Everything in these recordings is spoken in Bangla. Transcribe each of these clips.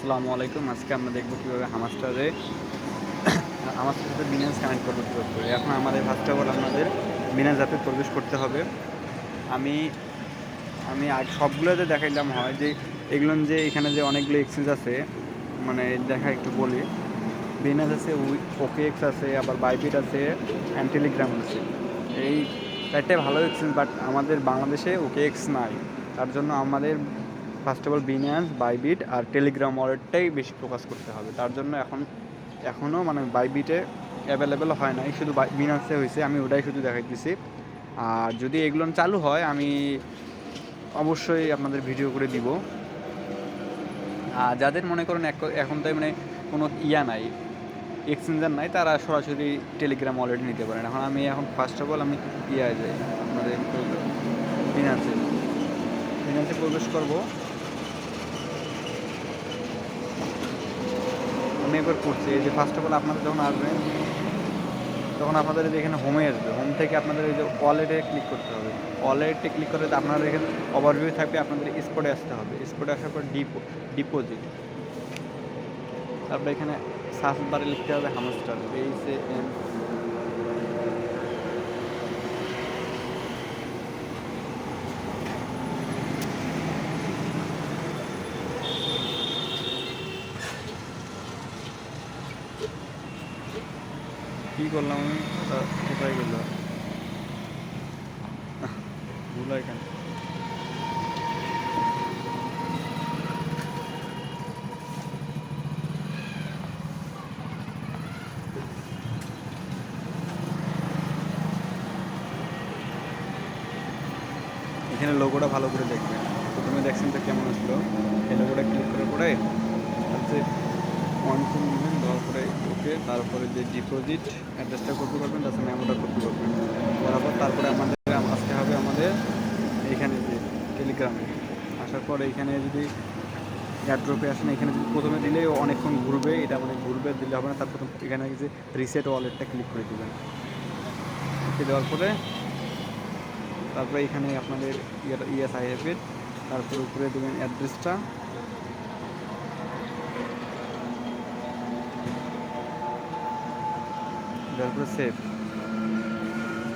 আসসালামু আলাইকুম। আজকে আমরা দেখব কীভাবে হামাস্টারে হামাস্টারের সাথে বিনান্স কানেক্ট করবো কীভাবে করে। এখন আমাদের ফার্স্ট অফ অল আপনাদের বিনান্স অ্যাপে প্রবেশ করতে হবে। আমি আমি আগে সবগুলোতে দেখাইলাম হয় যে এগুলো যে এখানে যে অনেকগুলো এক্সচেঞ্জ আছে, মানে দেখা একটু বলি। বিনান্স আছে, ওকেএক্স আছে, আবার বাইবিট আছে, অ্যান্ড টেলিগ্রাম আছে। এই চারটাই ভালো এক্সচেঞ্জ, বাট আমাদের বাংলাদেশে ওকেএক্স নাই। তার জন্য আমাদের first of all Binance, Bybit আর টেলিগ্রাম ওয়ালেটটাই বেশি ফোকাস করতে হবে। তার জন্য এখনও মানে বাইবিটে অ্যাভেলেবেল হয় নাই, শুধু বিনান্সে হয়েছে। আমি ওটাই শুধু দেখাইতেছি। আর যদি এগুলো চালু হয় আমি অবশ্যই আপনাদের ভিডিও করে দিব। আর যাদের মনে করেন এখন তাই মানে কোনো নাই, এক্সচেঞ্জার নাই, তারা সরাসরি টেলিগ্রাম ওয়ালেট নিতে পারেন। এখন ফার্স্ট অফ অল আমি যাই আপনাদের বিনান্সে প্রবেশ করব। আমি একবার করছি। এই যে ফার্স্ট অফ অল আপনারা যখন আসবেন তখন আপনাদের এখানে হোমে আসবে। হোম থেকে আপনাদের এই যে ওয়ালেটে ক্লিক করতে হবে। ওয়ালেটে ক্লিক করে আপনাদের এখানে ওভারভিউ থাকবে। আপনাদের স্পটে আসতে হবে। স্পটে আসার পর ডিপোজিট, তারপরে এখানে সার্চ বারে লিখতে হবে হামস্টার, HAM। কি করলাম আমি, কোথায় গেল ভুল হয় কেন? এখানে লোগোটা ভালো করে দেখবেন। প্রথমে দেখছেন তো কেমন আসলো। এই লোগোটা ক্লিক করার পরে হচ্ছে ওয়ানফোন নেবেন, দেওয়ার পরে ওকে, তারপরে যে ডিপোজিট অ্যাড্রেসটা কপি করবেন, তারপরে মেমোটা কপি করবেন, করার পর তারপরে আমাদের আসতে হবে আমাদের এইখানে যে টেলিগ্রামে। আসার পর এইখানে যদি এয়ারড্রপে আসেন, এখানে যদি প্রথমে দিলে অনেকক্ষণ ঘুরবে, এটা মানে ঘুরবে, দিলে হবে না। তারপর এখানে যে রিসেট ওয়ালেটটা ক্লিক করে দেবেন। ওকে দেওয়ার পরে তারপরে এখানে আপনাদের ISIF-এর, তারপরে উপরে দেবেন অ্যাড্রেসটা, তারপরে সেভ।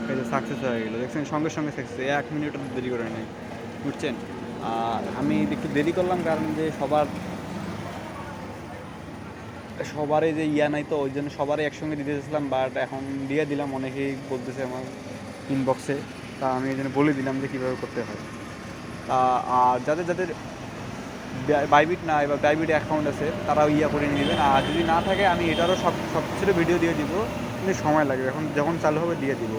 এই যে সাকসেস হয়ে গেলো, দেখছেন সঙ্গে সঙ্গে সাকসেস, 1 মিনিটও দেরি করে নেই, বুঝছেন। আর আমি একটু দেরি করলাম কারণ যে সবারই যে নাই, তো ওই জন্য সবারই একসঙ্গে দিতে চেয়েছিলাম, বাট এখন দিয়ে দিলাম। অনেকেই বলতেছে আমার ইনবক্সে, তা আমি এই জন্য বলে দিলাম যে কীভাবে করতে হয়। আর যাদের যাদের বাইবিট নাই বা বাইবিট অ্যাকাউন্ট আছে, তারাও করে নিয়ে নেবেন। আর যদি না থাকে আমি এটারও সব কিছুর ভিডিও দিয়ে দিব, কিন্তু সময় লাগবে। এখন যখন চালু হবে দিয়ে দিব।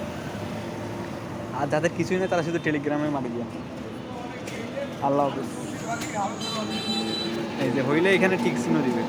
আর যাদের কিছুই নেই তারা শুধু টেলিগ্রামে মারি দিয়ে। আল্লাহ হাফেজ। এই যে হইলে এখানে ঠিক চিহ্ন দিবে।